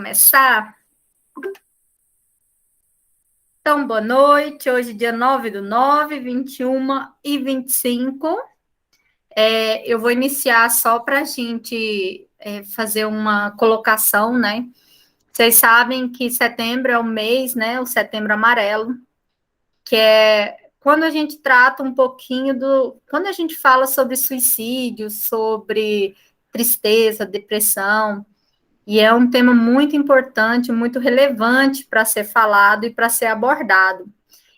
começar? Então, boa noite. Hoje, dia 9/9, 21h25. Eu vou iniciar só para a gente fazer uma colocação, né? Vocês sabem que setembro é o mês, né? O Setembro Amarelo, que é quando a gente trata um pouquinho do... Quando a gente fala sobre suicídio, sobre tristeza, depressão, e é um tema muito importante, muito relevante para ser falado e para ser abordado.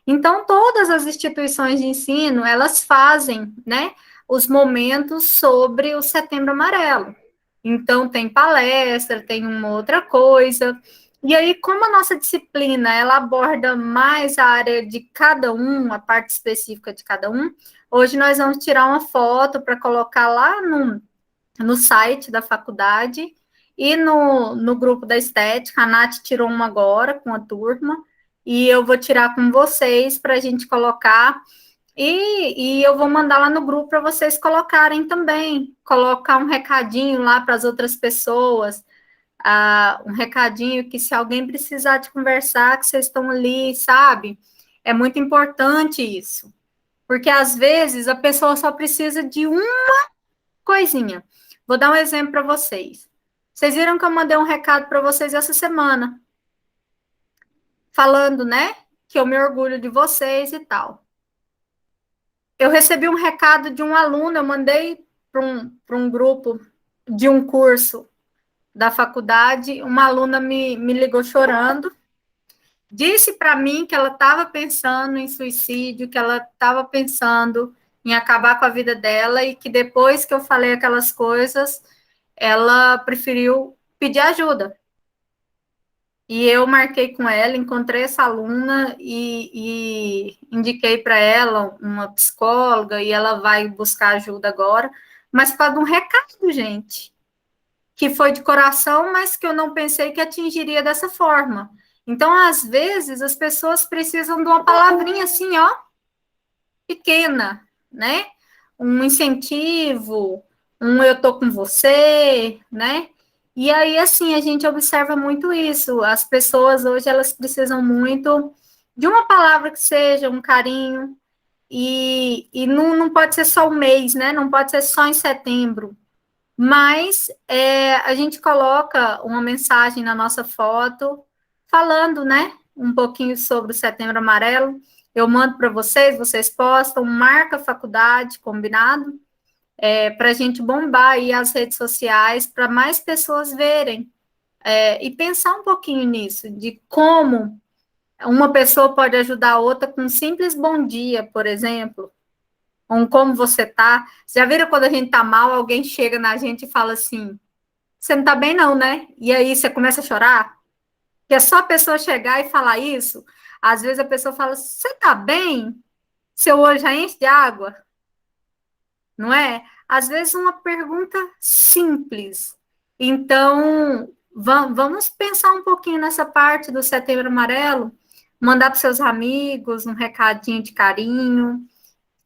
Então, todas as instituições de ensino, elas fazem, né, os momentos sobre o Setembro Amarelo. Então, tem palestra, tem uma outra coisa. E aí, como a nossa disciplina, ela aborda mais a área de cada um, a parte específica de cada um, hoje nós vamos tirar uma foto para colocar lá no site da faculdade e no grupo da estética. A Nath tirou uma agora com a turma, e eu vou tirar com vocês para a gente colocar, e eu vou mandar lá no grupo para vocês colocarem também, colocar um recadinho lá para as outras pessoas, um recadinho que se alguém precisar de conversar, que vocês estão ali, sabe? É muito importante isso, porque às vezes a pessoa só precisa de uma coisinha. Vou dar um exemplo para vocês. Vocês viram que eu mandei um recado para vocês essa semana, falando, né, que eu me orgulho de vocês e tal. Eu recebi um recado de um aluno, eu mandei para um grupo de um curso da faculdade, uma aluna me ligou chorando, disse para mim que ela estava pensando em suicídio, que ela estava pensando em acabar com a vida dela, e que depois que eu falei aquelas coisas, ela preferiu pedir ajuda. E eu marquei com ela, encontrei essa aluna e indiquei para ela uma psicóloga, e ela vai buscar ajuda agora, mas para dar um recado, gente, que foi de coração, mas que eu não pensei que atingiria dessa forma. Então, às vezes, as pessoas precisam de uma palavrinha assim, ó, pequena, né? Um incentivo, eu tô com você, né? E aí, assim, a gente observa muito isso. As pessoas hoje, elas precisam muito de uma palavra que seja um carinho, e não pode ser só um mês, né? Não pode ser só em setembro. Mas a gente coloca uma mensagem na nossa foto, falando, né, um pouquinho sobre o Setembro Amarelo. Eu mando para vocês, vocês postam, marca a faculdade, combinado? Para a gente bombar aí as redes sociais, para mais pessoas verem, e pensar um pouquinho nisso, de como uma pessoa pode ajudar a outra com um simples bom dia, por exemplo, ou como você tá. Já viram quando a gente tá mal, alguém chega na gente e fala assim: você não tá bem não, né? E aí você começa a chorar? Que é só a pessoa chegar e falar isso. Às vezes a pessoa fala: você tá bem? Seu olho já enche de água? Não é? Às vezes uma pergunta simples. Então, vamos pensar um pouquinho nessa parte do Setembro Amarelo, mandar para seus amigos um recadinho de carinho,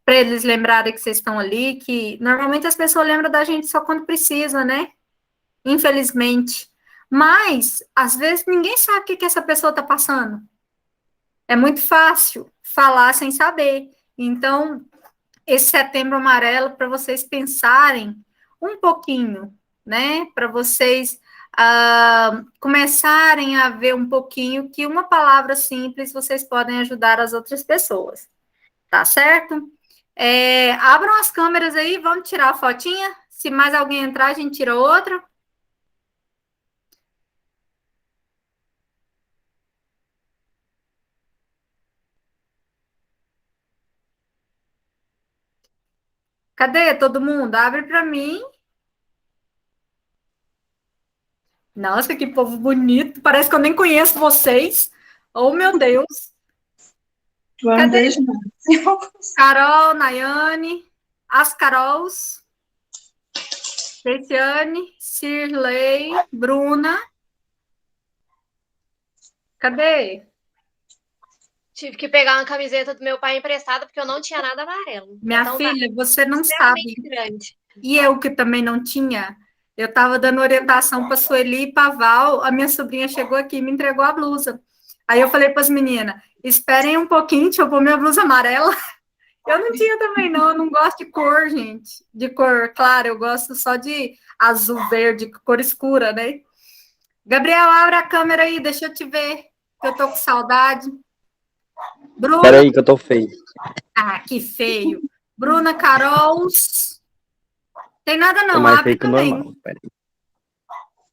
para eles lembrarem que vocês estão ali, que normalmente as pessoas lembram da gente só quando precisa, né? Infelizmente. Mas, às vezes, ninguém sabe o que essa pessoa está passando. É muito fácil falar sem saber. Então, esse Setembro Amarelo, para vocês pensarem um pouquinho, né? Para vocês começarem a ver um pouquinho que uma palavra simples vocês podem ajudar as outras pessoas. Tá certo? Abram as câmeras aí, vamos tirar a fotinha. Se mais alguém entrar, a gente tira outra. Cadê todo mundo? Abre para mim. Nossa, que povo bonito. Parece que eu nem conheço vocês. Oh, meu Deus. Boa Cadê? noite, Carol, Nayane, as Carols, Cristiane, Shirley, Bruna. Cadê? Tive que pegar uma camiseta do meu pai emprestada porque eu não tinha nada amarelo. Minha Então tá filha, você não extremamente sabe. grande. E eu que também não tinha. Eu estava dando orientação para a Sueli e para a Val, a minha sobrinha chegou aqui e me entregou a blusa. Aí eu falei para as meninas, esperem um pouquinho, deixa eu pôr minha blusa amarela. Eu não tinha também, não, eu não gosto de cor, gente, de cor clara, eu gosto só de azul, verde, cor escura, né? Gabriel, abre a câmera aí, deixa eu te ver, que eu tô com saudade. Bruna. Peraí que eu tô feio. Ah, que feio. Bruna, Carol. Tem nada não, Tô mais abre feio que o também. normal. Peraí.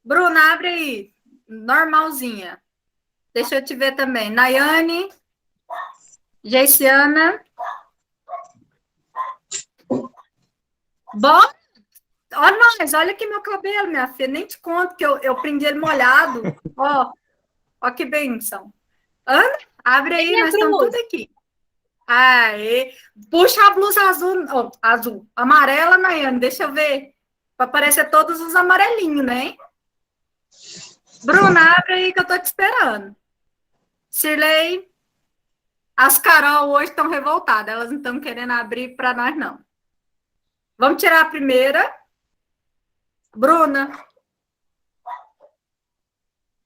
Bruna, abre aí. Normalzinha. Deixa eu te ver também. Nayane. Geiciana. Bom, ó nós, olha aqui meu cabelo, minha filha. Nem te conto que eu prendi ele molhado. Ó que benção. Ana, abre aí, nós estamos tudo aqui. Aê. Puxa a blusa azul, azul, amarela, Nayane, deixa eu ver. Para aparecer todos os amarelinhos, né? Bruna, abre aí que eu tô te esperando. Cirlei, as Carol hoje estão revoltadas, elas não estão querendo abrir para nós, não. Vamos tirar a primeira. Bruna.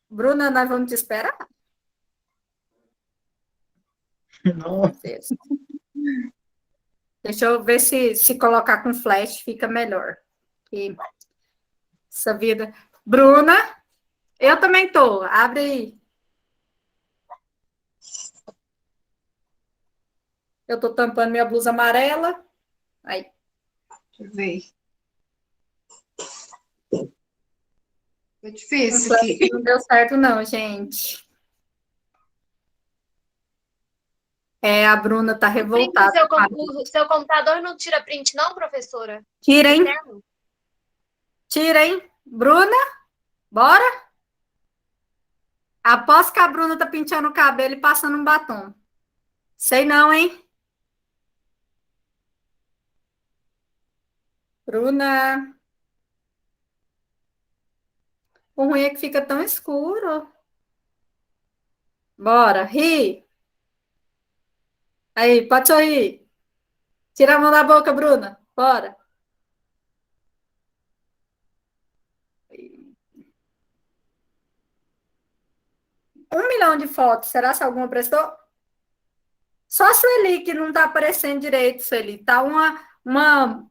Bruna, nós vamos te esperar. Nossa. Deixa eu ver se colocar com flash fica melhor. E essa vida. Bruna, eu também tô. Abre aí. Eu tô tampando minha blusa amarela. Aí. Deixa eu ver. Foi difícil O aqui. não deu certo, não, gente. É, a Bruna tá revoltada. O seu computador não tira print, não, professora? Tira, hein? Tira, hein? Bruna, bora? Aposto que a Bruna tá penteando o cabelo e passando um batom. Sei não, hein? Bruna. O ruim é que fica tão escuro. Bora, ri. Aí, pode sorrir. Tira a mão da boca, Bruna. Bora. 1 milhão de fotos. Será que alguma prestou? Só a Sueli que não tá aparecendo direito, Sueli. Tá uma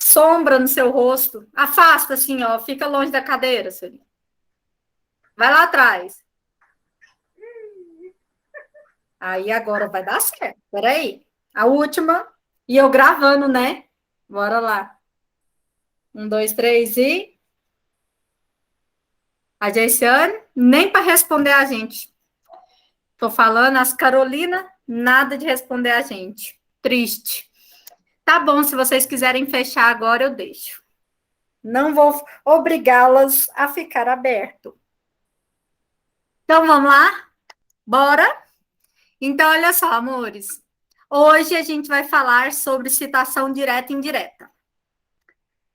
sombra no seu rosto. Afasta, assim, ó. Fica longe da cadeira, Sueli. Vai lá atrás. Aí agora vai dar certo. Peraí. A última. E eu gravando, né? Bora lá. 1, 2, 3 e... A Geiciane, nem para responder a gente. Tô falando, as Carolina, nada de responder a gente. Triste. Tá bom, se vocês quiserem fechar agora, eu deixo. Não vou obrigá-las a ficar aberto. Então, vamos lá? Bora? Então, olha só, amores. Hoje a gente vai falar sobre citação direta e indireta.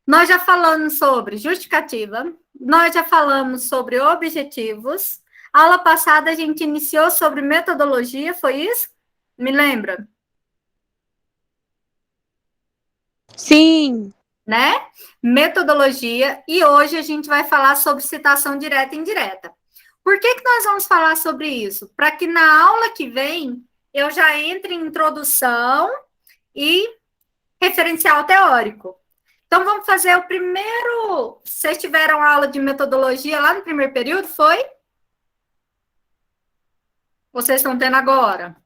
Nós já falamos sobre justificativa, nós já falamos sobre objetivos. Aula passada a gente iniciou sobre metodologia, foi isso? Me lembra? Sim. Né? Metodologia, e hoje a gente vai falar sobre citação direta e indireta. Por que nós vamos falar sobre isso? Para que na aula que vem eu já entre em introdução e referencial teórico. Então, vamos fazer o primeiro... Vocês tiveram aula de metodologia lá no primeiro período, foi? Vocês estão tendo agora?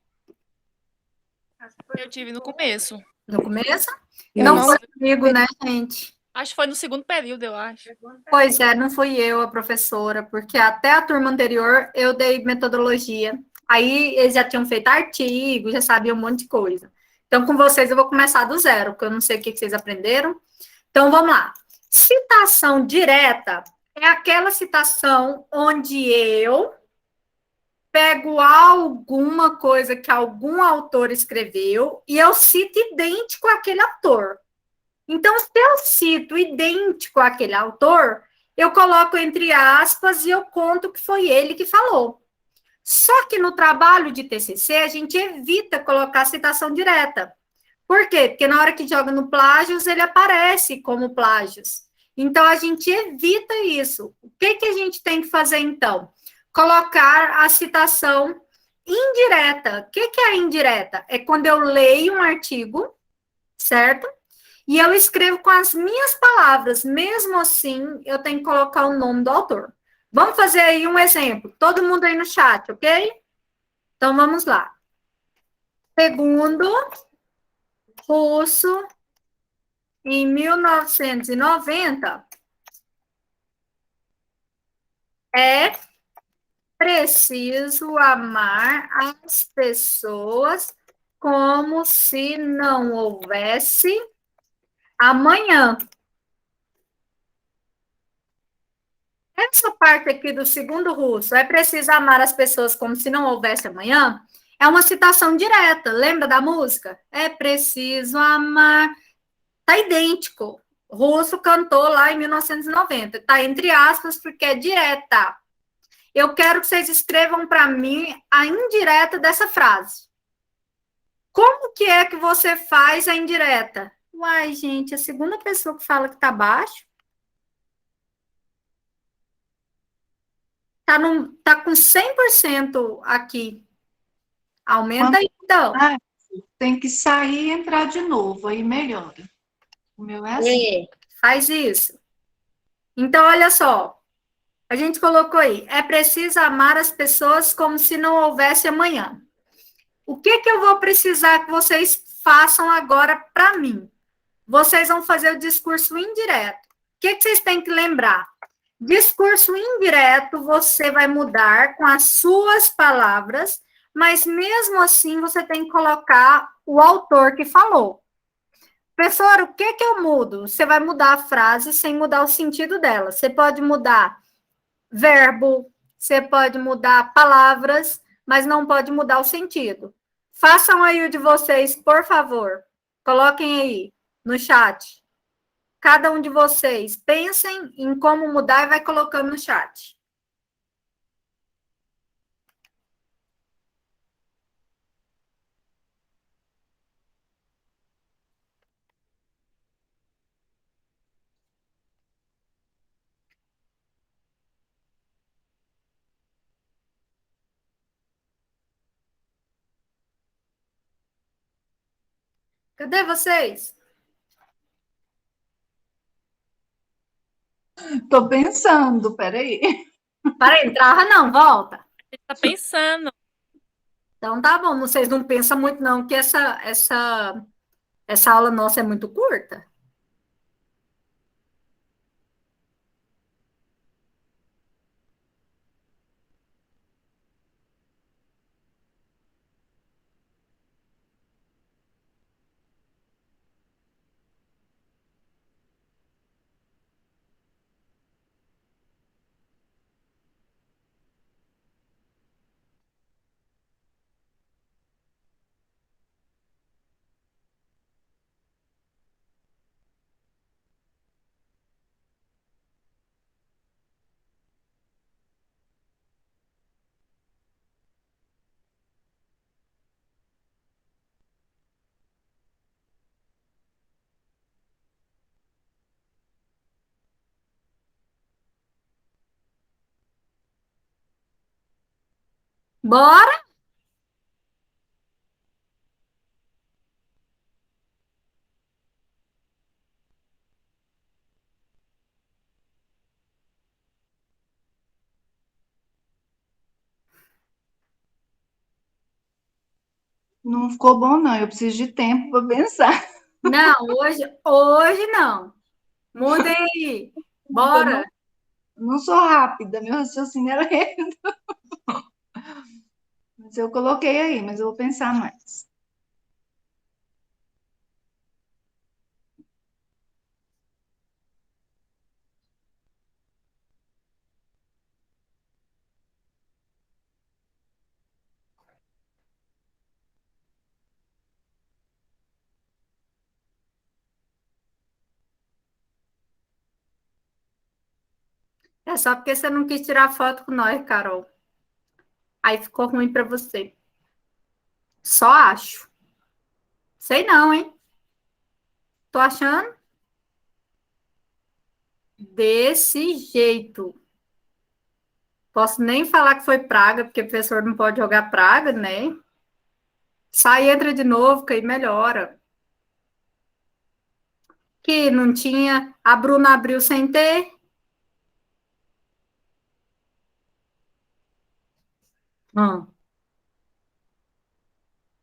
Eu tive no começo. No começo? Eu Não foi comigo, né, gente? Acho que foi no segundo período, eu acho. Pois é, não fui eu a professora, porque até a turma anterior eu dei metodologia. Aí eles já tinham feito artigo, já sabiam um monte de coisa. Então, com vocês eu vou começar do zero, porque eu não sei o que vocês aprenderam. Então, vamos lá. Citação direta é aquela citação onde eu pego alguma coisa que algum autor escreveu e eu cito idêntico àquele autor. Então, se eu cito idêntico àquele autor, eu coloco entre aspas e eu conto que foi ele que falou. Só que no trabalho de TCC, a gente evita colocar citação direta. Por quê? Porque na hora que joga no plágios, ele aparece como plágios. Então, a gente evita isso. O que a gente tem que fazer, então? Colocar a citação indireta. O que é a indireta? É quando eu leio um artigo, certo? E eu escrevo com as minhas palavras. Mesmo assim, eu tenho que colocar o nome do autor. Vamos fazer aí um exemplo. Todo mundo aí no chat, ok? Então, vamos lá. Segundo Russo, em 1990, é preciso amar as pessoas como se não houvesse amanhã. Essa parte aqui do segundo Russo, é preciso amar as pessoas como se não houvesse amanhã, é uma citação direta. Lembra da música? É preciso amar. Tá idêntico. Russo cantou lá em 1990. Tá entre aspas porque é direta. Eu quero que vocês escrevam para mim a indireta dessa frase. Como que é que você faz a indireta? Uai, gente, a segunda pessoa que fala que tá baixo tá com 100% aqui. Aumenta aí, então. Ah, tem que sair e entrar de novo, aí melhora. O meu é assim. Faz isso. Então, olha só. A gente colocou aí. É preciso amar as pessoas como se não houvesse amanhã. O que eu vou precisar que vocês façam agora para mim? Vocês vão fazer o discurso indireto. O que vocês têm que lembrar? Discurso indireto você vai mudar com as suas palavras, mas mesmo assim você tem que colocar o autor que falou. Professor, o que eu mudo? Você vai mudar a frase sem mudar o sentido dela. Você pode mudar verbo, você pode mudar palavras, mas não pode mudar o sentido. Façam aí o de vocês, por favor. Coloquem aí no chat. Cada um de vocês, pensem em como mudar e vai colocando no chat. Cadê vocês? Tô pensando, peraí. Para entrar, não, volta. A gente tá pensando. Então tá bom, vocês não pensam muito não, que essa aula nossa é muito curta. Bora? Não ficou bom, não. Eu preciso de tempo para pensar. Não, hoje não. Mudem aí. Bora. Não sou rápida, meu raciocínio era lento. Mas eu coloquei aí, mas eu vou pensar mais. É só porque você não quis tirar foto com nós, Carol. Aí ficou ruim para você. Só acho. Sei não, hein? Tô achando. desse jeito. Posso nem falar que foi praga, porque o professor não pode jogar praga, né? Sai, entra de novo, que aí melhora. Que não tinha, a Bruna abriu sem ter.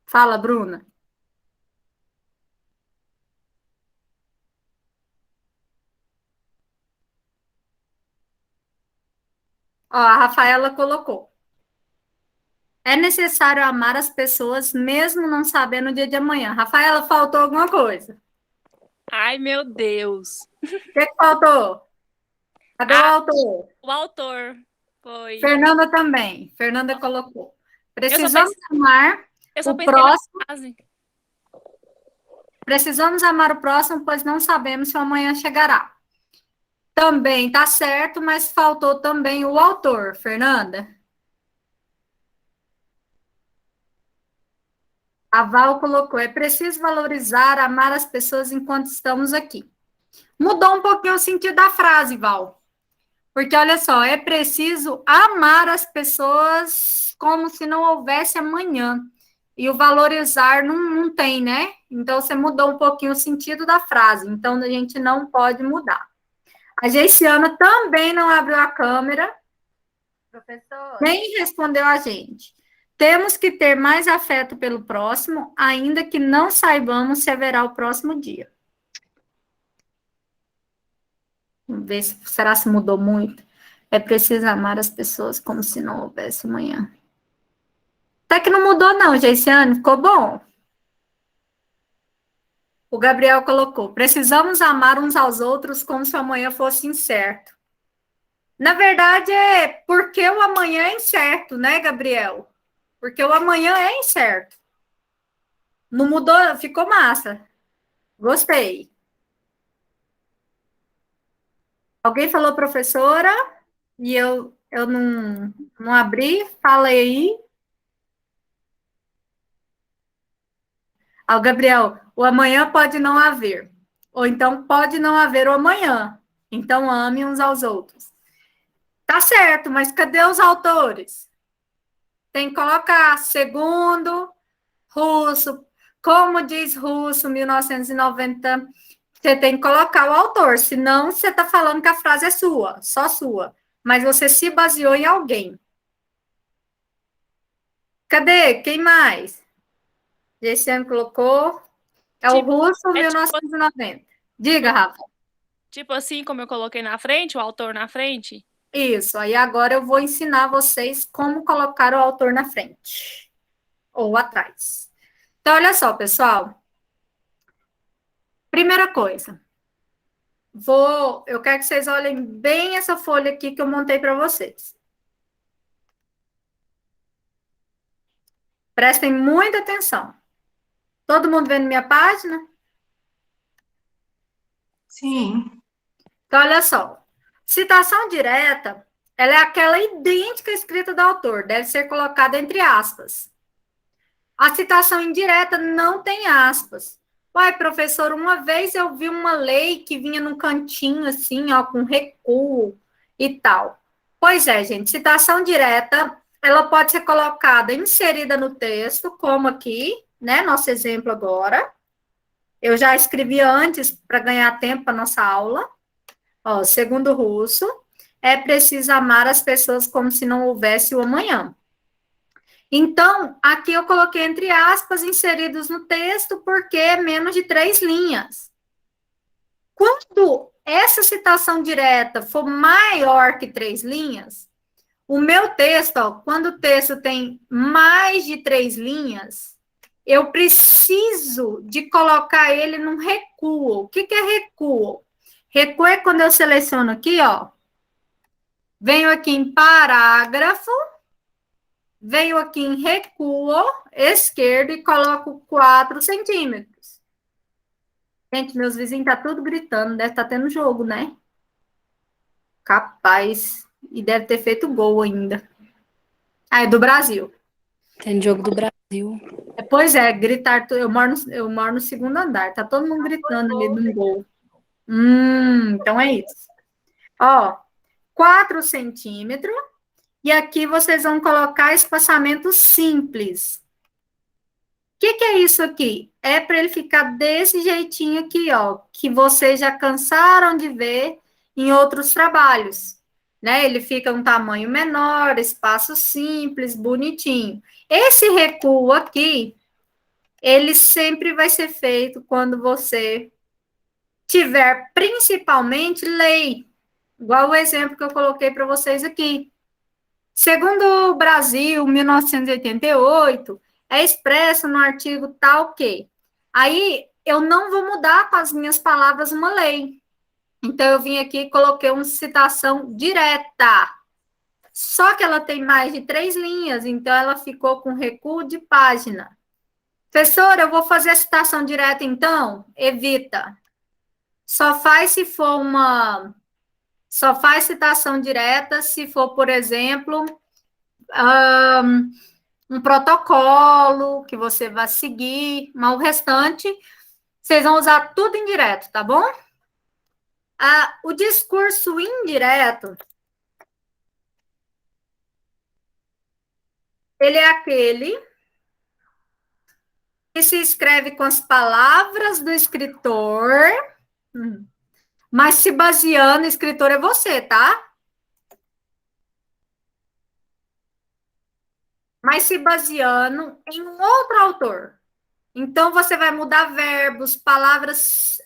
Fala, Bruna. Ó, a Rafaela colocou. É necessário amar as pessoas mesmo não sabendo o dia de amanhã. Rafaela, faltou alguma coisa. Ai, meu Deus. O que faltou? Cadê o autor? O autor foi. Fernanda também. Fernanda colocou. Eu só Precisamos pensei, amar eu só o pensei na próximo. frase. Precisamos amar o próximo, pois não sabemos se o amanhã chegará. Também tá certo, mas faltou também o autor, Fernanda. A Val colocou, é preciso valorizar, amar as pessoas enquanto estamos aqui. Mudou um pouquinho o sentido da frase, Val. Porque, olha só, é preciso amar as pessoas como se não houvesse amanhã. E o valorizar não tem, né? Então, você mudou um pouquinho o sentido da frase. Então, a gente não pode mudar. A Geiciana também não abriu a câmera. Professor. Nem respondeu a gente. Temos que ter mais afeto pelo próximo, ainda que não saibamos se haverá o próximo dia. Vamos ver se será se mudou muito. É preciso amar as pessoas como se não houvesse amanhã. Até que não mudou, não, Geiciane. Ficou bom. O Gabriel colocou: precisamos amar uns aos outros como se o amanhã fosse incerto. Na verdade, é porque o amanhã é incerto, né, Gabriel? Porque o amanhã é incerto. Não mudou, ficou massa. Gostei. Alguém falou professora e eu não abri, fala aí. Ah, Gabriel, o amanhã pode não haver. Ou então pode não haver o amanhã. Então ame uns aos outros. Tá certo, mas cadê os autores? Tem que colocar segundo, Russo, como diz Russo, 1990, você tem que colocar o autor, senão você está falando que a frase é sua, só sua, mas você se baseou em alguém. Cadê? Quem mais? Esse ano colocou. É o Russo, É 1990. Diga, Rafa. tipo assim, como eu coloquei na frente, o autor na frente. Isso, aí agora eu vou ensinar vocês como colocar o autor na frente ou atrás. Então, olha só, pessoal. Primeira coisa, eu quero que vocês olhem bem essa folha aqui que eu montei para vocês. Prestem muita atenção. Todo mundo vendo minha página? Sim. Então, olha só. Citação direta, ela é aquela idêntica à escrita do autor, deve ser colocada entre aspas. A citação indireta não tem aspas. Uai, professor, uma vez eu vi uma lei que vinha num cantinho assim, ó, com recuo e tal. Pois é, gente, citação direta, ela pode ser colocada, inserida no texto, como aqui, né, nosso exemplo agora. Eu já escrevi antes para ganhar tempo para nossa aula. Ó, segundo o Russo, é preciso amar as pessoas como se não houvesse o amanhã. Então, aqui eu coloquei entre aspas inseridos no texto, porque é menos de 3 linhas. Quando essa citação direta for maior que 3 linhas, o meu texto, ó, quando o texto tem mais de 3 linhas, eu preciso de colocar ele num recuo. O que é recuo? Recuo é quando eu seleciono aqui, ó, venho aqui em parágrafo, venho aqui em recuo esquerdo e coloco 4 centímetros. Gente, meus vizinhos tá tudo gritando, deve estar tendo jogo, né? Capaz. E deve ter feito gol ainda. Ah, é do Brasil. Tem jogo do Brasil. Pois é, gritar. Eu moro no segundo andar, tá todo mundo gritando ali no gol. Então é isso. Ó, 4 centímetros. E aqui vocês vão colocar espaçamento simples. O que é isso aqui? É para ele ficar desse jeitinho aqui, ó, que vocês já cansaram de ver em outros trabalhos, né? Ele fica um tamanho menor, espaço simples, bonitinho. Esse recuo aqui, ele sempre vai ser feito quando você tiver, principalmente, lei, igual o exemplo que eu coloquei para vocês aqui. Segundo o Brasil, 1988, é expresso no artigo tal que. Aí, eu não vou mudar com as minhas palavras uma lei. Então, eu vim aqui e coloquei uma citação direta. Só que ela tem mais de 3 linhas, então ela ficou com recuo de página. Professora, eu vou fazer a citação direta, então? Evita. Só faz se for uma... Só faz citação direta se for, por exemplo, um protocolo que você vai seguir, mas o restante, vocês vão usar tudo indireto, tá bom? O discurso indireto, ele é aquele que se escreve com as palavras do escritor, mas se baseando, o escritor é você, tá? Mas se baseando em um outro autor. Então, você vai mudar verbos, palavras,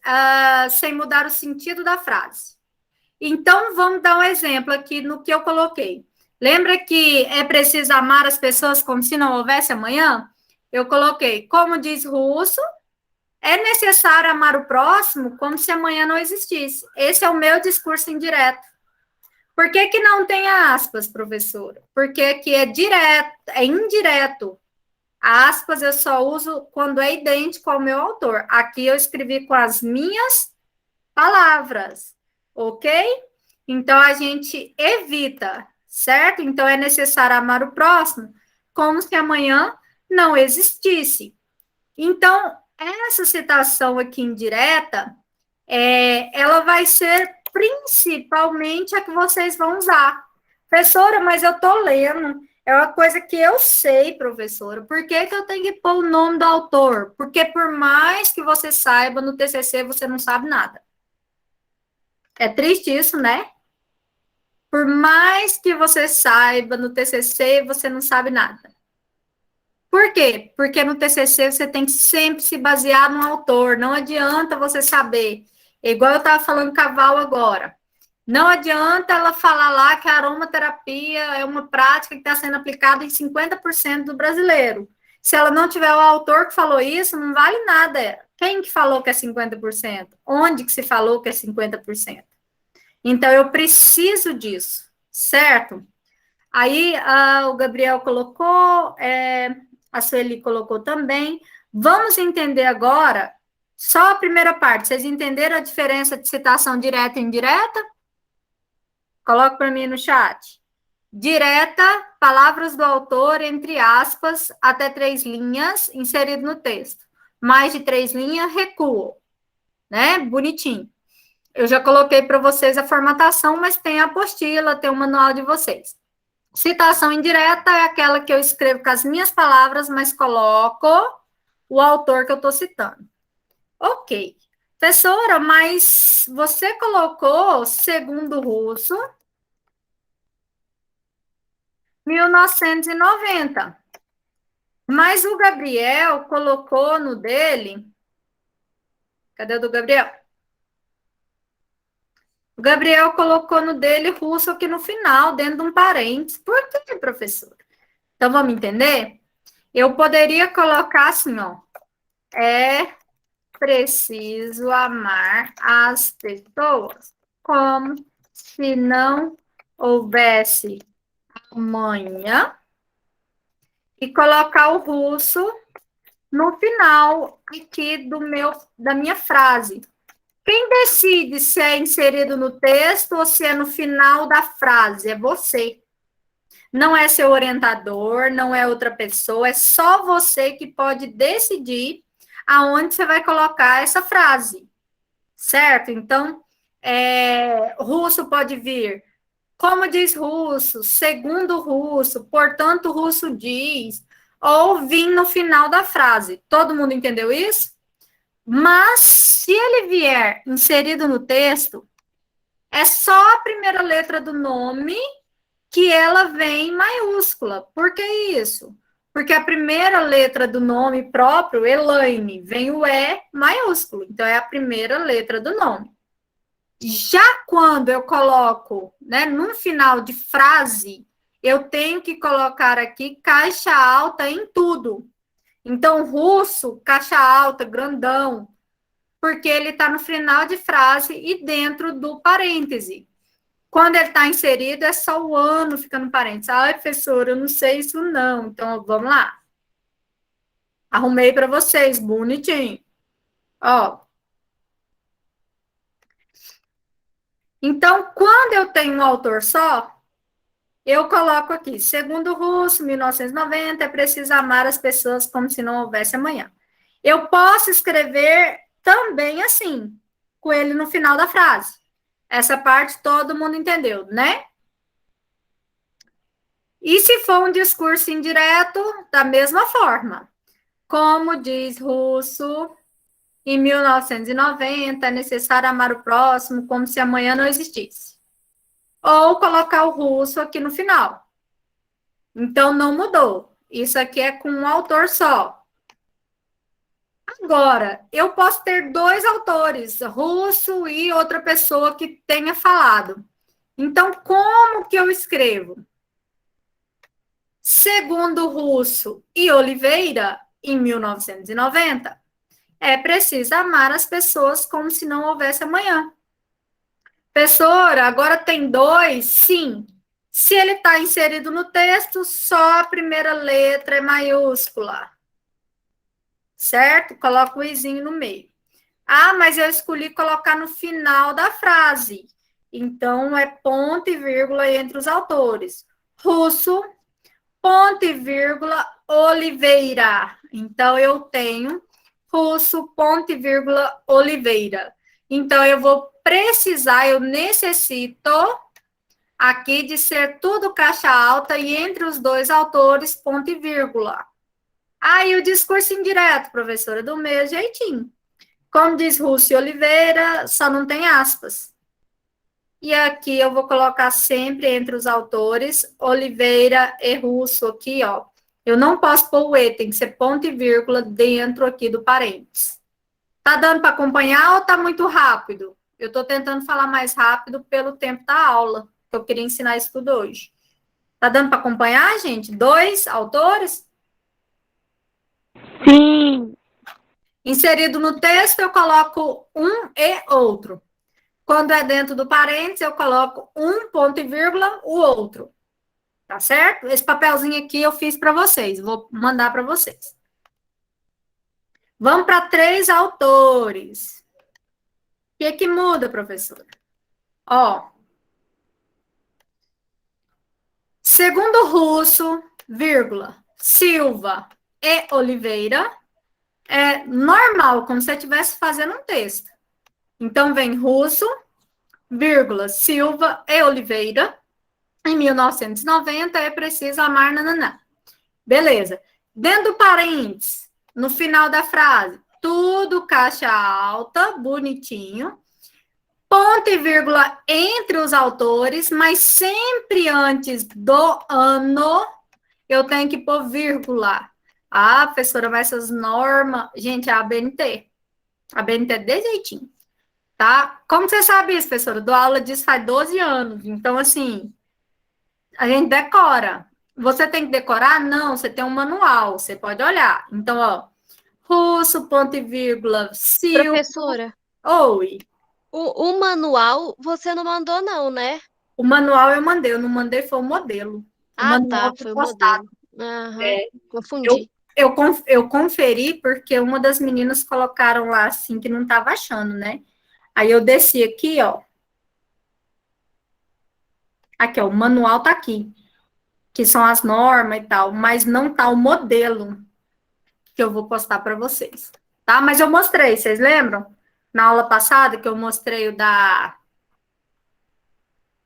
sem mudar o sentido da frase. Então, vamos dar um exemplo aqui no que eu coloquei. Lembra que é preciso amar as pessoas como se não houvesse amanhã? Eu coloquei, como diz Russo, é necessário amar o próximo como se amanhã não existisse. Esse é o meu discurso indireto. Por que que não tem aspas, professora? Porque aqui é direto, é indireto. Aspas eu só uso quando é idêntico ao meu autor. Aqui eu escrevi com as minhas palavras, ok? Então, a gente evita, certo? Então, é necessário amar o próximo como se amanhã não existisse. Então, essa citação aqui indireta, ela vai ser principalmente a que vocês vão usar. Professora, mas eu estou lendo, é uma coisa que eu sei, professora. Por que que eu tenho que pôr o nome do autor? Porque por mais que você saiba, no TCC você não sabe nada. É triste isso, né? Por mais que você saiba, no TCC você não sabe nada. Por quê? Porque no TCC você tem que sempre se basear no autor. Não adianta você saber. Igual eu estava falando com a Val agora. Não adianta ela falar lá que a aromaterapia é uma prática que está sendo aplicada em 50% do brasileiro. Se ela não tiver o autor que falou isso, não vale nada. Quem que falou que é 50%? Onde que se falou que é 50%? Então, eu preciso disso, certo? Aí, o Gabriel colocou, a Sueli colocou também. Vamos entender agora só a primeira parte. Vocês entenderam a diferença de citação direta e indireta? Coloque para mim no chat. Direta, palavras do autor, entre aspas, até 3 linhas, inserido no texto. Mais de 3 linhas, recuo. Né? Bonitinho. Eu já coloquei para vocês a formatação, mas tem a apostila, tem o manual de vocês. Citação indireta é aquela que eu escrevo com as minhas palavras, mas coloco o autor que eu estou citando. Ok. Professora, mas você colocou, segundo o Russo, 1990. Mas o Gabriel colocou no dele... Cadê o do Gabriel? O Gabriel colocou no dele Russo aqui no final, dentro de um parênteses. Por quê, professor? Então, vamos entender? Eu poderia colocar assim, ó. É preciso amar as pessoas como se não houvesse amanhã e colocar o Russo no final aqui da minha frase. Quem decide se é inserido no texto ou se é no final da frase? É você. Não é seu orientador, não é outra pessoa, é só você que pode decidir aonde você vai colocar essa frase. Certo? Então, Russo pode vir. Como diz Russo, segundo Russo, portanto Russo diz, ou vir no final da frase. Todo mundo entendeu isso? Mas se ele vier inserido no texto, é só a primeira letra do nome que ela vem em maiúscula. Por que isso? Porque a primeira letra do nome próprio, Elaine, vem o E maiúsculo. Então, é a primeira letra do nome. Já quando eu coloco, né, no final de frase, eu tenho que colocar aqui caixa alta em tudo. Então, russo, caixa alta, grandão, porque ele está no final de frase e dentro do parêntese. Quando ele está inserido, é só o ano fica no parênteses. Ai, professora, eu não sei isso não. Então, vamos lá. Arrumei para vocês, bonitinho. Ó. Então, quando eu tenho um autor só, eu coloco aqui, segundo Russo, 1990, é preciso amar as pessoas como se não houvesse amanhã. Eu posso escrever também assim, com ele no final da frase. Essa parte todo mundo entendeu, né? E se for um discurso indireto, da mesma forma. Como diz Russo, em 1990, é necessário amar o próximo como se amanhã não existisse. Ou colocar o Russo aqui no final. Então, não mudou. Isso aqui é com um autor só. Agora, eu posso ter dois autores, Russo e outra pessoa que tenha falado. Então, como que eu escrevo? Segundo Russo e Oliveira, em 1990, é preciso amar as pessoas como se não houvesse amanhã. Professora, agora tem dois? Sim. Se ele está inserido no texto, só a primeira letra é maiúscula. Certo? Coloca o izinho no meio. Ah, mas eu escolhi colocar no final da frase. Então, é ponto e vírgula entre os autores. Russo, ponto e vírgula, Oliveira. Então, eu tenho Russo, ponto e vírgula, Oliveira. Então, eu vou precisar, eu necessito aqui de ser tudo caixa alta e entre os dois autores, ponto e vírgula. Aí, o discurso indireto, professora, do meu jeitinho. Como diz Russo e Oliveira, só não tem aspas. E aqui eu vou colocar sempre entre os autores, Oliveira e Russo aqui, ó. Eu não posso pôr o E, tem que ser ponto e vírgula dentro aqui do parênteses. Tá dando para acompanhar ou tá muito rápido? Eu estou tentando falar mais rápido pelo tempo da aula, que eu queria ensinar isso tudo hoje. Tá dando para acompanhar, gente? Dois autores? Sim. Inserido no texto, eu coloco um e outro. Quando é dentro do parênteses, eu coloco um ponto e vírgula, o outro. Tá certo? Esse papelzinho aqui eu fiz para vocês, vou mandar para vocês. Vamos para 3 autores. O que muda, professora? Ó. Segundo Russo, vírgula, Silva e Oliveira, é normal, como se você estivesse fazendo um texto. Então, vem Russo, vírgula, Silva e Oliveira. Em 1990, é preciso amar, nananã. Beleza. Dentro do parênteses, no final da frase, tudo caixa alta, bonitinho. Ponto e vírgula entre os autores, mas sempre antes do ano, eu tenho que pôr vírgula. Ah, professora, mas essas normas... Gente, é a ABNT. A ABNT é desse jeitinho. Tá? Como você sabe isso, professora? Eu dou aula disso faz 12 anos. Então, assim, a gente decora. Você tem que decorar? Não, você tem um manual, você pode olhar. Então, ó, Russo, ponto e vírgula, Silva... Professora, Oi. o manual você não mandou, não, né? O manual eu mandei foi o modelo. O Ah, manual tá, foi o postado. modelo. Aham, É, confundi. Eu conferi porque uma das meninas colocaram lá assim que não estava achando, né? Aí eu desci aqui, ó. Aqui, ó, o manual tá aqui, que são as normas e tal, mas não tá o modelo que eu vou postar para vocês, tá? Mas eu mostrei, vocês lembram? Na aula passada que eu mostrei o da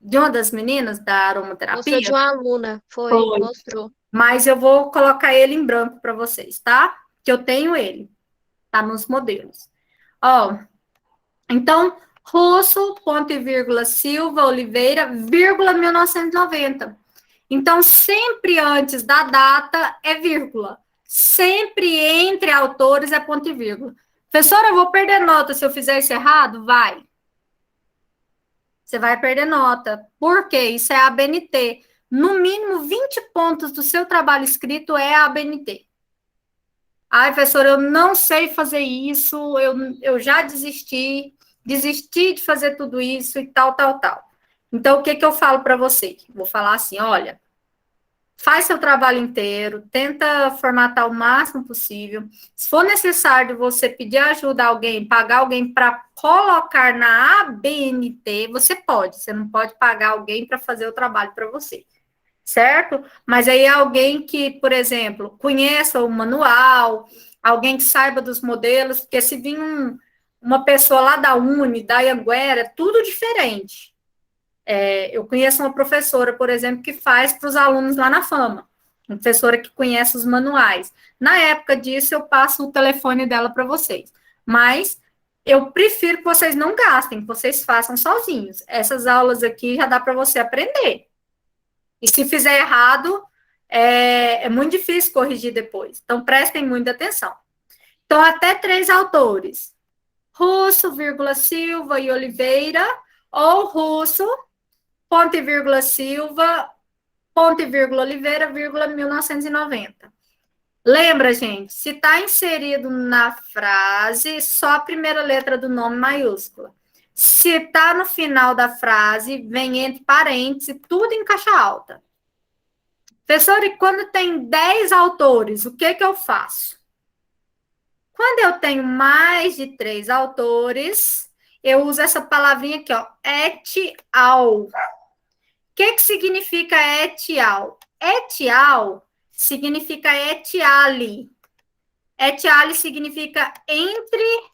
de uma das meninas da aromaterapia? Mostrou de uma aluna, Foi. mostrou. Mas eu vou colocar ele em branco para vocês, tá? Que eu tenho ele, tá nos modelos. Ó, então, Russo, ponto e vírgula, Silva, Oliveira, vírgula 1990. Então, sempre antes da data é vírgula. Sempre entre autores é ponto e vírgula. Professora, eu vou perder nota se eu fizer isso errado? Vai. Você vai perder nota. Por quê? Isso é ABNT. No mínimo 20 pontos do seu trabalho escrito é ABNT. Ai, professora, eu não sei fazer isso, eu já desisti de fazer tudo isso e tal, tal, tal. Então, o que eu falo para você? Vou falar assim, olha, faz seu trabalho inteiro, tenta formatar o máximo possível. Se for necessário você pedir ajuda a alguém, pagar alguém para colocar na ABNT, você pode. Você não pode pagar alguém para fazer o trabalho para você, certo? Mas aí alguém que, por exemplo, conheça o manual, alguém que saiba dos modelos, porque se vir uma pessoa lá da Uni, da Anhanguera, é tudo diferente. Eu conheço uma professora, por exemplo, que faz para os alunos lá na Fama, uma professora que conhece os manuais. Na época disso, eu passo o telefone dela para vocês. Mas eu prefiro que vocês não gastem, que vocês façam sozinhos. Essas aulas aqui já dá para você aprender. E se fizer errado, é muito difícil corrigir depois. Então, prestem muita atenção. Então, até 3 autores. Russo, vírgula, Silva e Oliveira, ou Russo, ponto e vírgula, Silva, ponto e vírgula, Oliveira, vírgula, 1990. Lembra, gente, se está inserido na frase, só a primeira letra do nome maiúscula. Se está no final da frase, vem entre parênteses, tudo em caixa alta. Professor, e quando tem 10 autores, o que eu faço? Quando eu tenho mais de 3 autores, eu uso essa palavrinha aqui, ó, et al. O que significa et al? Et al significa et ali. Et ali significa entre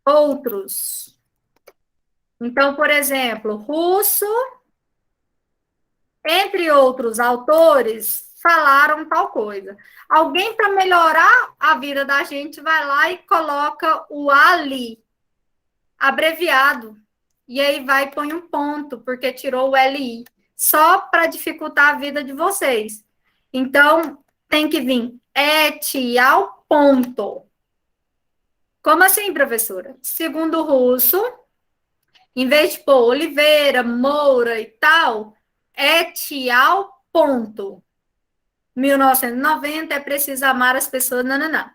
outros. Então, por exemplo, Russo, entre outros autores, falaram tal coisa. Alguém, para melhorar a vida da gente, vai lá e coloca o ali, abreviado. E aí vai e põe um ponto, porque tirou o LI. Só para dificultar a vida de vocês. Então, tem que vir et al ponto. Como assim, professora? Segundo o Russo, em vez de pôr Oliveira, Moura e tal, et al ponto. 1990 é preciso amar as pessoas, não.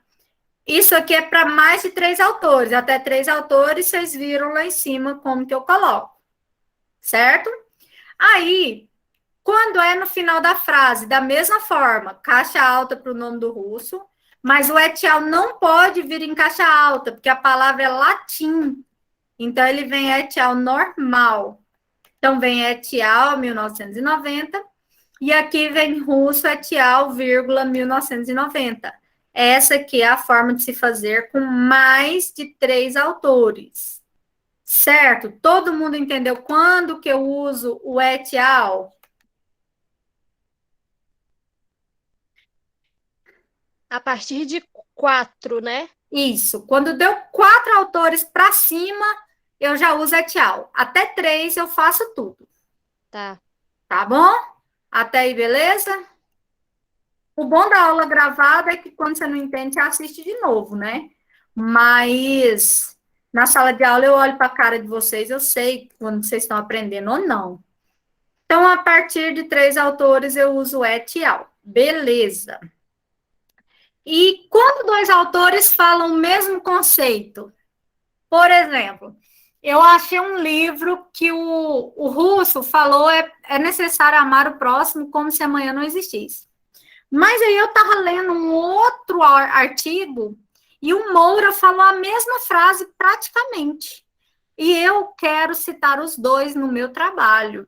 Isso aqui é para mais de 3 autores. Até 3 autores, vocês viram lá em cima como que eu coloco. Certo? Aí, quando é no final da frase, da mesma forma, caixa alta para o nome do Russo, mas o et al não pode vir em caixa alta, porque a palavra é latim. Então, ele vem et al normal. Então, vem et al 1990, e aqui vem Russo et al, vírgula, 1990. Essa aqui é a forma de se fazer com mais de 3 autores. Certo? Todo mundo entendeu quando que eu uso o et al? A partir de 4, né? Isso. Quando deu 4 autores para cima, eu já uso et al. Até 3 eu faço tudo. Tá. Tá bom? Até aí, beleza? O bom da aula gravada é que quando você não entende, você assiste de novo, né? Mas na sala de aula eu olho para a cara de vocês, eu sei quando vocês estão aprendendo ou não. Então, a partir de 3 autores, eu uso et al. Beleza. E quando 2 autores falam o mesmo conceito? Por exemplo, eu achei um livro que o Russo falou é necessário amar o próximo como se amanhã não existisse. Mas aí eu estava lendo um outro artigo e o Moura falou a mesma frase praticamente. E eu quero citar os dois no meu trabalho.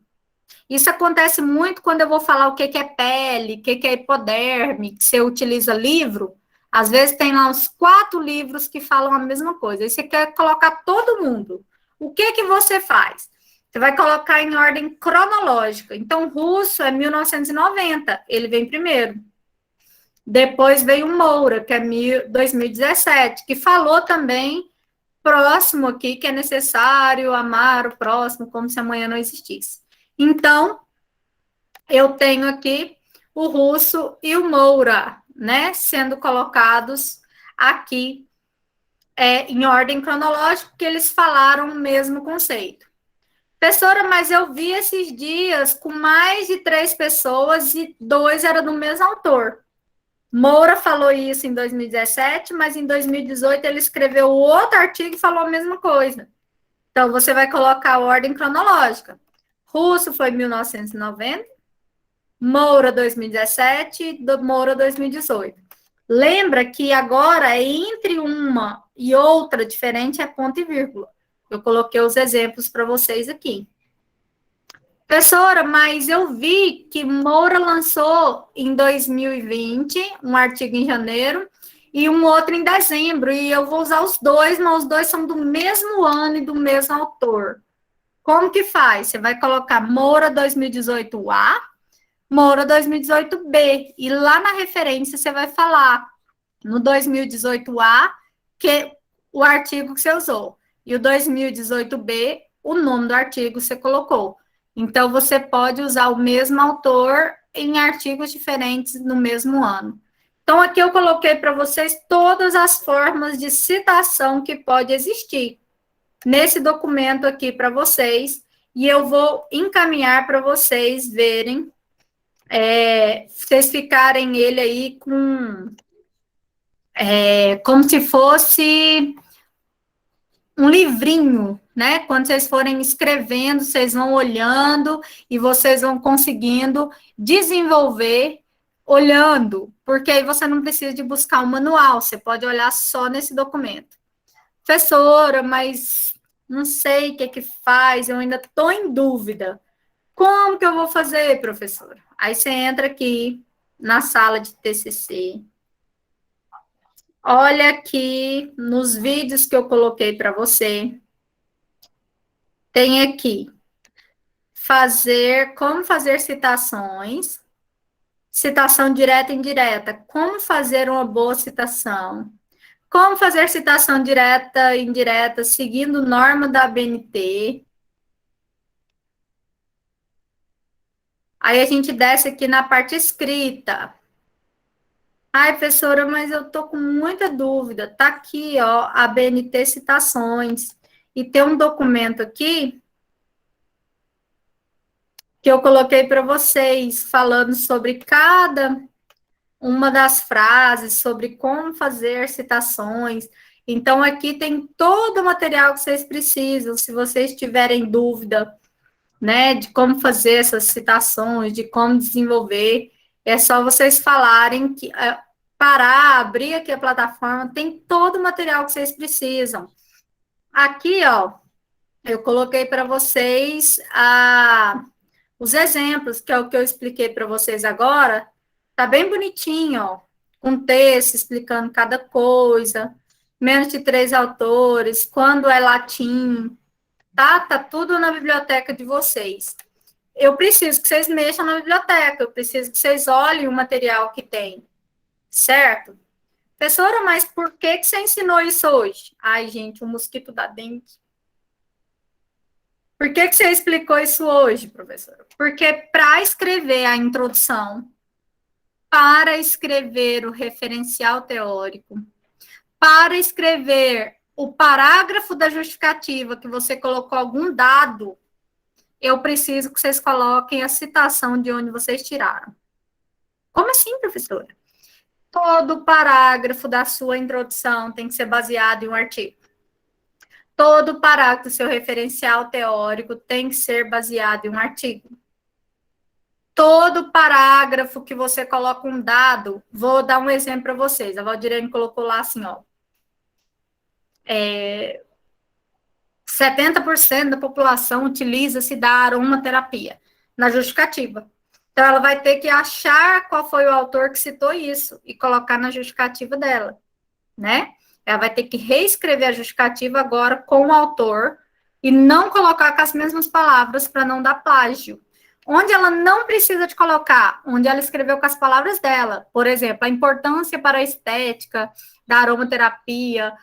Isso acontece muito quando eu vou falar o que é pele, o que é hipoderme, que você utiliza livro. Às vezes tem lá uns 4 livros que falam a mesma coisa. Aí você quer colocar todo mundo. O que você faz? Você vai colocar em ordem cronológica. Então, Russo é 1990, ele vem primeiro. Depois veio Moura, que é 2017, que falou também próximo aqui, que é necessário amar o próximo como se amanhã não existisse. Então, eu tenho aqui o Russo e o Moura, né, sendo colocados aqui em ordem cronológica, porque eles falaram o mesmo conceito. Professora, mas eu vi esses dias com mais de 3 pessoas e 2 eram do mesmo autor. Moura falou isso em 2017, mas em 2018 ele escreveu outro artigo e falou a mesma coisa. Então, você vai colocar a ordem cronológica. Russo foi 1990, Moura 2017, Moura 2018. Lembra que agora, entre uma e outra diferente, é ponto e vírgula. Eu coloquei os exemplos para vocês aqui. Professora, mas eu vi que Moura lançou em 2020 um artigo em janeiro e um outro em dezembro, e eu vou usar os dois, mas os dois são do mesmo ano e do mesmo autor. Como que faz? Você vai colocar Moura 2018A, Moura 2018B, e lá na referência você vai falar no 2018A que o artigo que você usou, e o 2018B, o nome do artigo que você colocou. Então, você pode usar o mesmo autor em artigos diferentes no mesmo ano. Então, aqui eu coloquei para vocês todas as formas de citação que pode existir nesse documento aqui para vocês, e eu vou encaminhar para vocês verem, vocês ficarem ele aí como se fosse um livrinho, né? Quando vocês forem escrevendo, vocês vão olhando e vocês vão conseguindo desenvolver olhando, porque aí você não precisa de buscar um manual, você pode olhar só nesse documento. Professora, mas não sei o que é que faz, eu ainda estou em dúvida. Como que eu vou fazer, professora? Aí você entra aqui na sala de TCC, olha aqui nos vídeos que eu coloquei para você. Tem aqui como fazer citações, citação direta e indireta, como fazer uma boa citação, como fazer citação direta e indireta seguindo norma da ABNT. Aí a gente desce aqui na parte escrita. Ai, professora, mas eu tô com muita dúvida. Tá aqui, ó, a ABNT citações. E tem um documento aqui que eu coloquei para vocês, falando sobre cada uma das frases, sobre como fazer citações. Então, aqui tem todo o material que vocês precisam, se vocês tiverem dúvida, né, de como fazer essas citações, de como desenvolver, é só vocês falarem, que parar, abrir aqui a plataforma, tem todo o material que vocês precisam. Aqui, ó, eu coloquei para vocês os exemplos, que é o que eu expliquei para vocês agora, tá bem bonitinho, ó, com texto explicando cada coisa, menos de 3 autores, quando é latim, tá tudo na biblioteca de vocês. Eu preciso que vocês mexam na biblioteca, eu preciso que vocês olhem o material que tem, certo? Professora, mas por que você ensinou isso hoje? Ai, gente, o mosquito da dengue. Por que você explicou isso hoje, professora? Porque para escrever a introdução, para escrever o referencial teórico, para escrever o parágrafo da justificativa que você colocou algum dado, eu preciso que vocês coloquem a citação de onde vocês tiraram. Como assim, professora? Todo parágrafo da sua introdução tem que ser baseado em um artigo. Todo parágrafo do seu referencial teórico tem que ser baseado em um artigo. Todo parágrafo que você coloca um dado, vou dar um exemplo para vocês. A Valdirene colocou lá assim, ó. 70% da população utiliza-se da aromaterapia na justificativa. Então, ela vai ter que achar qual foi o autor que citou isso e colocar na justificativa dela, né? Ela vai ter que reescrever a justificativa agora com o autor e não colocar com as mesmas palavras para não dar plágio. Onde ela não precisa de colocar, onde ela escreveu com as palavras dela. Por exemplo, a importância para a estética da aromaterapia,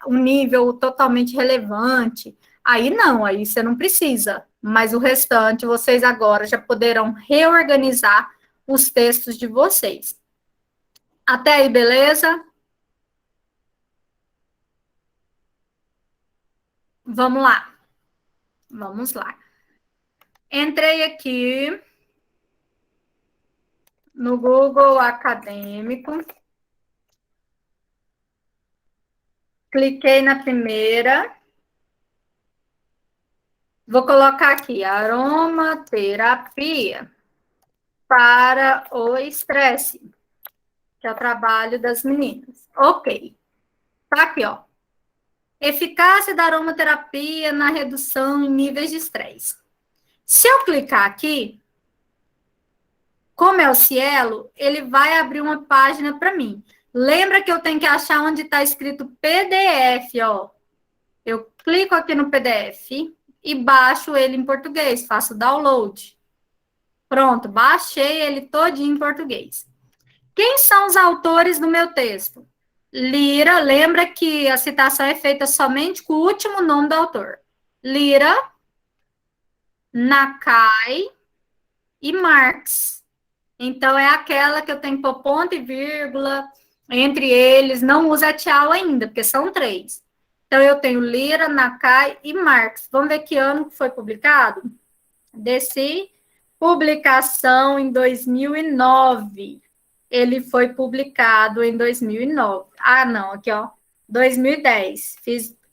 um nível totalmente relevante. Aí não, aí você não precisa. Mas o restante, vocês agora já poderão reorganizar os textos de vocês. Até aí, beleza? Vamos lá. Vamos lá. Entrei aqui no Google Acadêmico. Cliquei na primeira. Vou colocar aqui, aromaterapia para o estresse, que é o trabalho das meninas. Ok. Tá aqui, ó. Eficácia da aromaterapia na redução em níveis de estresse. Se eu clicar aqui, como é o Cielo, ele vai abrir uma página para mim. Lembra que eu tenho que achar onde está escrito PDF, ó. Eu clico aqui no PDF e baixo ele em português, faço download. Pronto, baixei ele todinho em português. Quem são os autores do meu texto? Lira, lembra que a citação é feita somente com o último nome do autor. Lira, Nakai e Marx. Então, é aquela que eu tenho que pôr ponto e vírgula entre eles, não usa tchau ainda, porque são 3. Então, eu tenho Lira, Nakai e Marx. Vamos ver que ano foi publicado? Desci, publicação em 2009. Ele foi publicado em 2009. Ah, não, aqui, ó, 2010.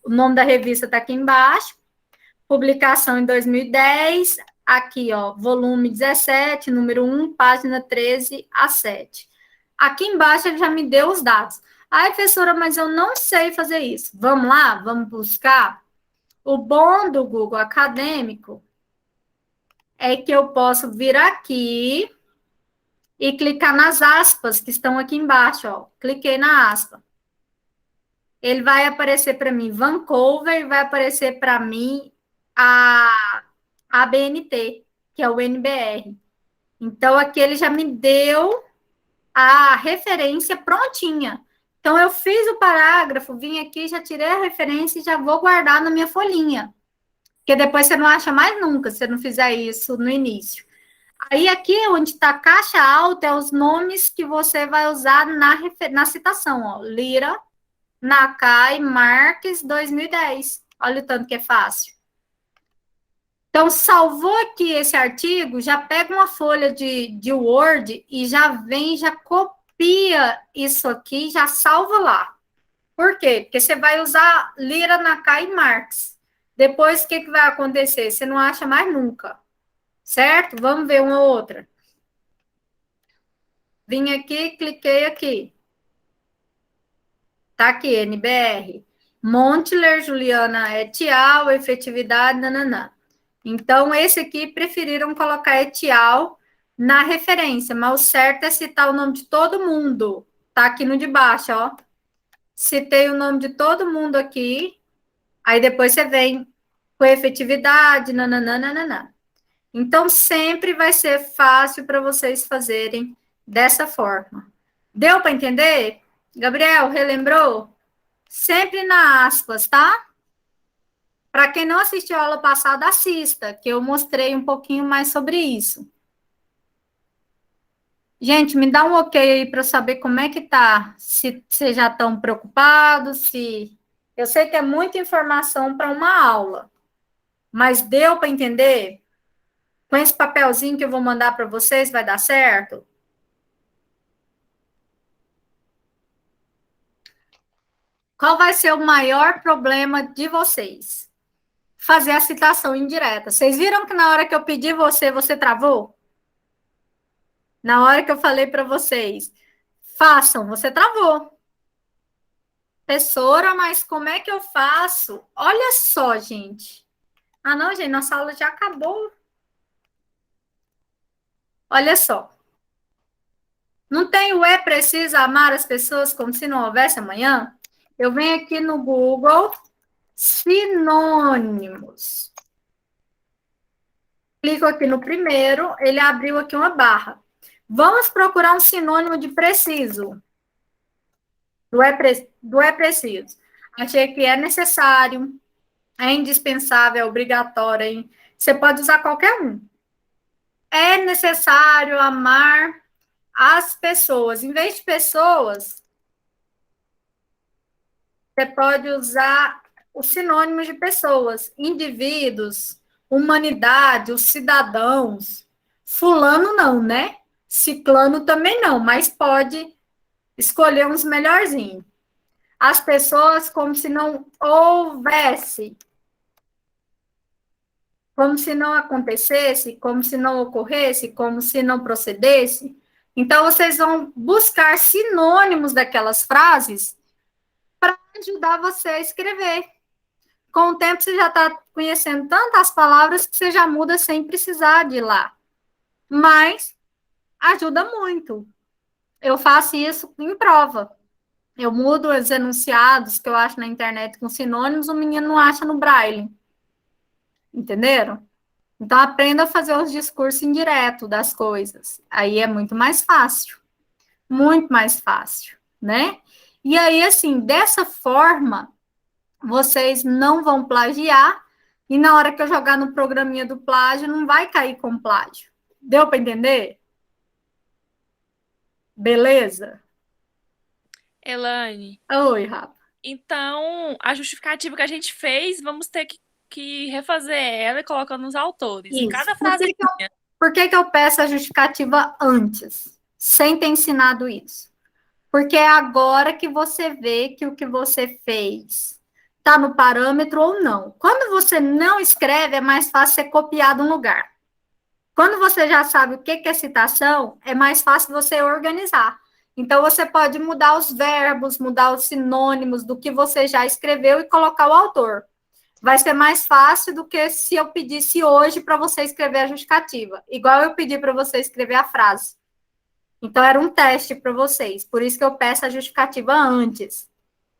O nome da revista está aqui embaixo. Publicação em 2010. Aqui, ó, volume 17, número 1, página 13 a 7. Aqui embaixo ele já me deu os dados. Ai, professora, mas eu não sei fazer isso. Vamos lá? Vamos buscar? O bom do Google Acadêmico é que eu posso vir aqui e clicar nas aspas que estão aqui embaixo, ó. Cliquei na aspa. Ele vai aparecer para mim Vancouver e vai aparecer para mim a ABNT, que é o NBR. Então, aqui ele já me deu a referência prontinha. Então, eu fiz o parágrafo, vim aqui, já tirei a referência e já vou guardar na minha folhinha. Porque depois você não acha mais nunca, se você não fizer isso no início. Aí, aqui onde está caixa alta, é os nomes que você vai usar na citação, ó. Lira, Nakai, Marques, 2010. Olha o tanto que é fácil. Então, salvou aqui esse artigo, já pega uma folha de Word e já vem, já copia isso aqui, já salva lá. Por quê? Porque você vai usar Lira, Nakai e Marx. Depois, o que vai acontecer? Você não acha mais nunca. Certo? Vamos ver uma outra. Vim aqui, cliquei aqui. Tá aqui, NBR. Montler, Juliana et al., efetividade, nananã. Então, esse aqui preferiram colocar et al. Na referência, mas o certo é citar o nome de todo mundo. Tá aqui no de baixo, ó. Citei o nome de todo mundo aqui. Aí depois você vem com efetividade, nananã. Então, sempre vai ser fácil para vocês fazerem dessa forma. Deu para entender? Gabriel, relembrou? Sempre na aspas, tá? Para quem não assistiu a aula passada, assista, que eu mostrei um pouquinho mais sobre isso. Gente, me dá um ok aí para eu saber como é que tá. Se vocês já estão preocupados, se... Eu sei que é muita informação para uma aula, mas deu para entender? Com esse papelzinho que eu vou mandar para vocês, vai dar certo? Qual vai ser o maior problema de vocês? Fazer a citação indireta. Vocês viram que na hora que eu pedi você travou? Na hora que eu falei para vocês, façam, você travou. Professora, mas como é que eu faço? Olha só, gente. Ah, não, gente, nossa aula já acabou. Olha só. Não tem o é preciso amar as pessoas como se não houvesse amanhã? Eu venho aqui no Google, Sinônimos. Clico aqui no primeiro, ele abriu aqui uma barra. Vamos procurar um sinônimo de preciso. Do é preciso. Achei que é necessário, é indispensável, é obrigatório. Hein? Você pode usar qualquer um. É necessário amar as pessoas. Em vez de pessoas, você pode usar os sinônimos de pessoas. Indivíduos, humanidade, os cidadãos. Fulano não, né? Ciclano também não, mas pode escolher uns melhorzinhos. As pessoas como se não houvesse, como se não acontecesse, como se não ocorresse, como se não procedesse. Então, vocês vão buscar sinônimos daquelas frases para ajudar você a escrever. Com o tempo, você já está conhecendo tantas palavras que você já muda sem precisar de ir lá. Mas ajuda muito. Eu faço isso em prova. Eu mudo os enunciados que eu acho na internet com sinônimos, o menino não acha no Braille. Entenderam? Então, aprenda a fazer os discursos indiretos das coisas. Aí é muito mais fácil. Muito mais fácil, né? E aí, assim, dessa forma, vocês não vão plagiar e na hora que eu jogar no programinha do plágio, não vai cair com plágio. Deu para entender? Beleza? Elaine, Oi, Rafa. então a justificativa que a gente fez, vamos ter que refazer ela e colocando os autores. Em Isso. cada frase. Por que eu peço a justificativa antes, sem ter ensinado isso? Porque é agora que você vê que o que você fez está no parâmetro ou não. Quando você não escreve, é mais fácil ser copiado um lugar. Quando você já sabe o que é citação, é mais fácil você organizar. Então, você pode mudar os verbos, mudar os sinônimos do que você já escreveu e colocar o autor. Vai ser mais fácil do que se eu pedisse hoje para você escrever a justificativa. Igual eu pedi para você escrever a frase. Então, era um teste para vocês. Por isso que eu peço a justificativa antes.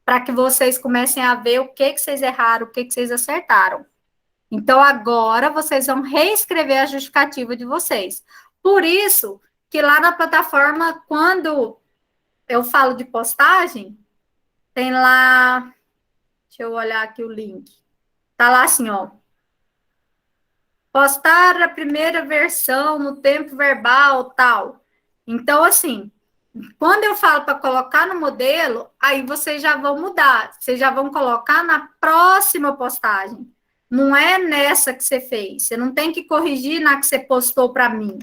Para que vocês comecem a ver o que vocês erraram, o que vocês acertaram. Então, agora, vocês vão reescrever a justificativa de vocês. Por isso que lá na plataforma, quando eu falo de postagem, tem lá... Deixa eu olhar aqui o link. Tá lá assim, ó. Postar a primeira versão no tempo verbal, tal. Então, assim, quando eu falo para colocar no modelo, aí vocês já vão mudar. Vocês já vão colocar na próxima postagem. Não é nessa que você fez. Você não tem que corrigir na que você postou para mim.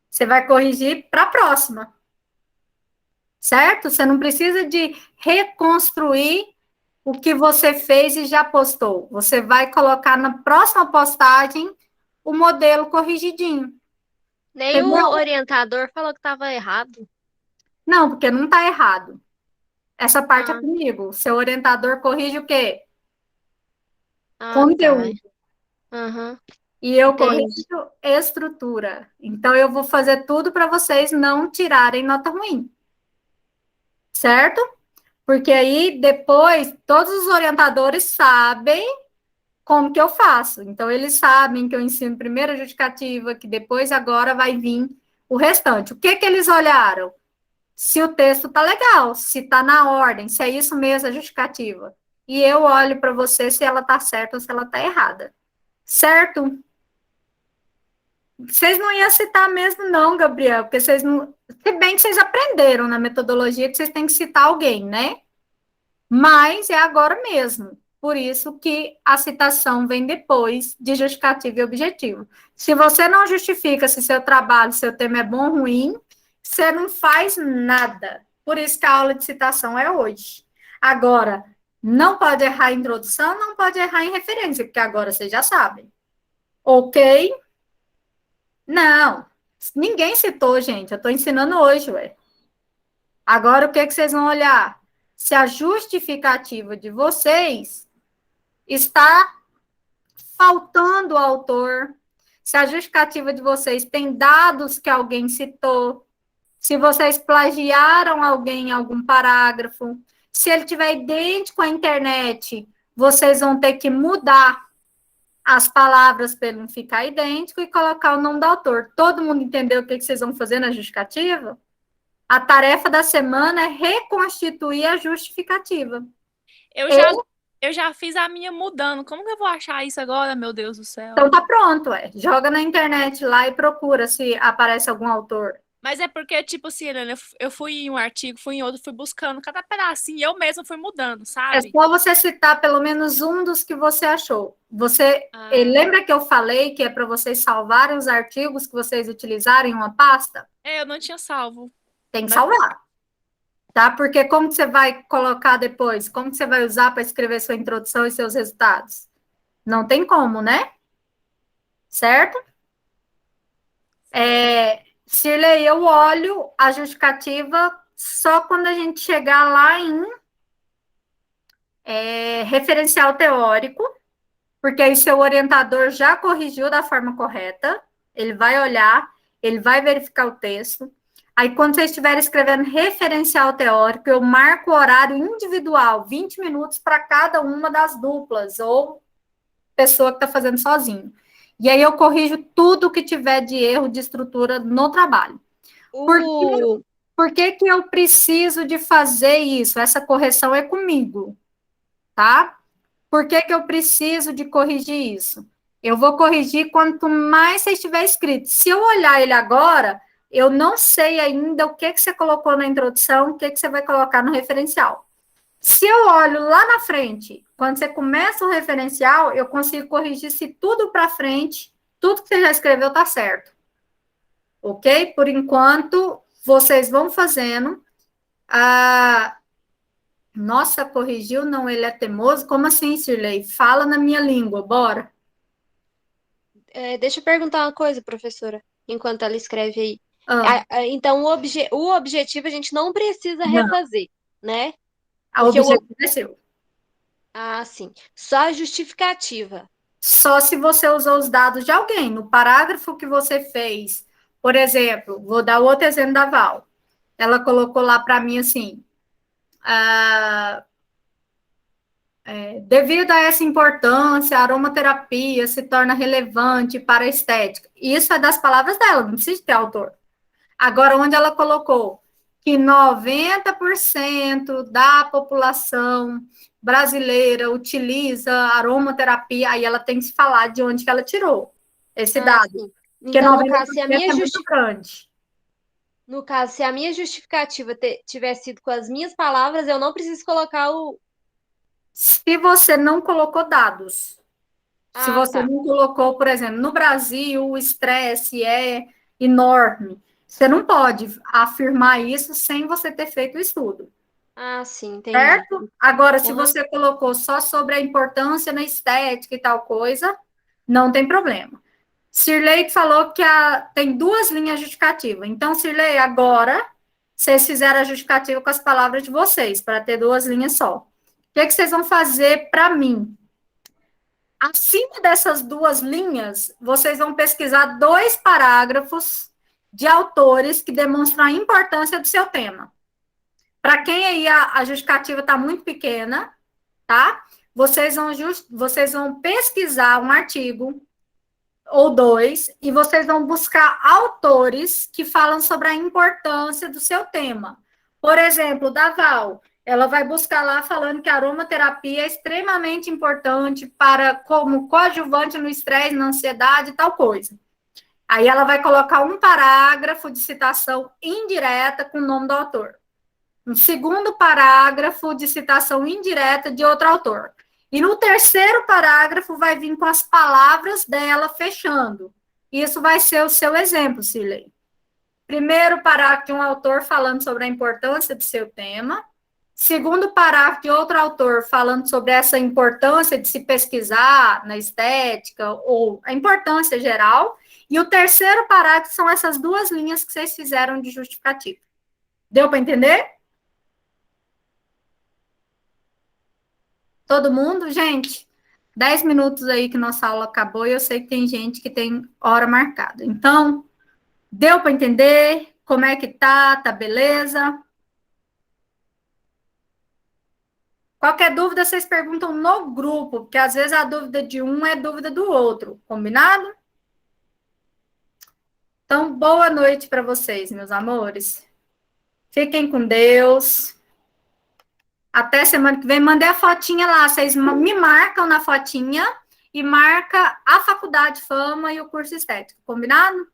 Você vai corrigir para a próxima. Certo? Você não precisa de reconstruir o que você fez e já postou. Você vai colocar na próxima postagem o modelo corrigidinho. Nem Entendeu? o orientador falou que estava errado. Não, porque não está errado. Essa parte é Ah. comigo. Seu orientador corrige o quê? Ah, Conteúdo. tá. Uhum. E eu Entendi. corrijo estrutura. Então, eu vou fazer tudo para vocês não tirarem nota ruim. Certo? Porque aí, depois, todos os orientadores sabem como que eu faço. Então, eles sabem que eu ensino primeiro a justificativa, que depois, agora, vai vir o restante. O que que eles olharam? Se o texto tá legal, se tá na ordem, se é isso mesmo a justificativa. E eu olho para você se ela tá certa ou se ela tá errada. Certo? Vocês não iam citar mesmo, não, Gabriel, porque vocês não. Se bem que vocês aprenderam na metodologia que vocês têm que citar alguém, né? Mas é agora mesmo. Por isso que a citação vem depois de justificativa e objetivo. Se você não justifica se seu trabalho, seu tema é bom ou ruim, você não faz nada. Por isso que a aula de citação é hoje. Agora, não pode errar em introdução, não pode errar em referência, porque agora vocês já sabem. Ok? Não. Ninguém citou, gente. Eu estou ensinando hoje, ué. Agora, o que que vocês vão olhar? Se a justificativa de vocês está faltando o autor, se a justificativa de vocês tem dados que alguém citou, se vocês plagiaram alguém em algum parágrafo, se ele tiver idêntico à internet, vocês vão ter que mudar as palavras para ele não ficar idêntico e colocar o nome do autor. Todo mundo entendeu o que vocês vão fazer na justificativa? A tarefa da semana é reconstituir a justificativa. Eu já fiz a minha mudando. Como que eu vou achar isso agora, meu Deus do céu? Então tá pronto, joga na internet lá e procura se aparece algum autor. Mas é porque, tipo assim, Helena, eu fui em um artigo, fui em outro, fui buscando cada pedacinho e eu mesma fui mudando, É sabe? só você citar pelo menos um dos que você achou. Lembra que eu falei que é para vocês salvarem os artigos que vocês utilizarem em uma pasta? Eu não tinha salvo. Tem que Mas- salvar. Tá? Porque como que você vai colocar depois? Como que você vai usar para escrever sua introdução e seus resultados? Não tem como, né? Certo? Shirley, eu olho a justificativa só quando a gente chegar lá em referencial teórico, porque aí seu orientador já corrigiu da forma correta, ele vai olhar, ele vai verificar o texto. Aí, quando você estiver escrevendo referencial teórico, eu marco o horário individual, 20 minutos para cada uma das duplas, ou pessoa que está fazendo sozinho. E aí eu corrijo tudo que tiver de erro de estrutura no trabalho. Por que eu preciso de fazer isso? Essa correção é comigo, tá? Por que eu preciso de corrigir isso? Eu vou corrigir quanto mais você estiver escrito. Se eu olhar ele agora, eu não sei ainda o que você colocou na introdução, o que você vai colocar no referencial. Se eu olho lá na frente, quando você começa o referencial, eu consigo corrigir se tudo para frente, tudo que você já escreveu está certo. Ok? Por enquanto, vocês vão fazendo. Nossa, corrigiu? Não, ele é teimoso? Como assim, Shirley? Fala na minha língua, bora. Deixa eu perguntar uma coisa, professora, enquanto ela escreve aí. Então, o objetivo a gente não precisa refazer, né? O objetivo é seu. Ah, sim. Só a justificativa. Só se você usou os dados de alguém. No parágrafo que você fez, por exemplo, vou dar outro exemplo da Val. Ela colocou lá para mim assim, devido a essa importância, a aromaterapia se torna relevante para a estética. Isso é das palavras dela, não precisa ter autor. Agora, onde ela colocou que 90% da população brasileira utiliza aromaterapia, aí ela tem que falar de onde que ela tirou esse dado. Sim. Porque Então, 90% é muito grande. No caso, se a minha justificativa tivesse sido com as minhas palavras, eu não preciso colocar o... Se você não colocou dados, se você não colocou, por exemplo, no Brasil o estresse é enorme, você não pode afirmar isso sem você ter feito o estudo. Sim, entendi. Certo? Agora, se você colocou só sobre a importância na estética e tal coisa, não tem problema. Shirley falou que tem 2 linhas justificativas. Então, Shirley, agora, vocês fizeram a justificativa com as palavras de vocês, para ter 2 linhas só. O que vocês vão fazer para mim? Acima dessas 2 linhas, vocês vão pesquisar 2 parágrafos de autores que demonstram a importância do seu tema. Para quem aí a justificativa está muito pequena, tá? Vocês vão pesquisar um artigo ou 2 e vocês vão buscar autores que falam sobre a importância do seu tema. Por exemplo, da Val, ela vai buscar lá falando que a aromaterapia é extremamente importante como coadjuvante no estresse, na ansiedade e tal coisa. Aí ela vai colocar um parágrafo de citação indireta com o nome do autor. Um segundo parágrafo de citação indireta de outro autor. E no terceiro parágrafo vai vir com as palavras dela fechando. Isso vai ser o seu exemplo, Shirley. Primeiro parágrafo de um autor falando sobre a importância do seu tema. Segundo parágrafo de outro autor falando sobre essa importância de se pesquisar na estética ou a importância geral. E o terceiro parágrafo são essas 2 linhas que vocês fizeram de justificativa. Deu para entender? Todo mundo? Gente, 10 minutos aí que nossa aula acabou e eu sei que tem gente que tem hora marcada. Então, deu para entender como é que tá? Tá beleza? Qualquer dúvida, vocês perguntam no grupo, porque às vezes a dúvida de um é dúvida do outro, combinado? Então, boa noite para vocês, meus amores. Fiquem com Deus. Até semana que vem. Mandei a fotinha lá. Vocês me marcam na fotinha e marca a Faculdade Fama e o curso estético. Combinado?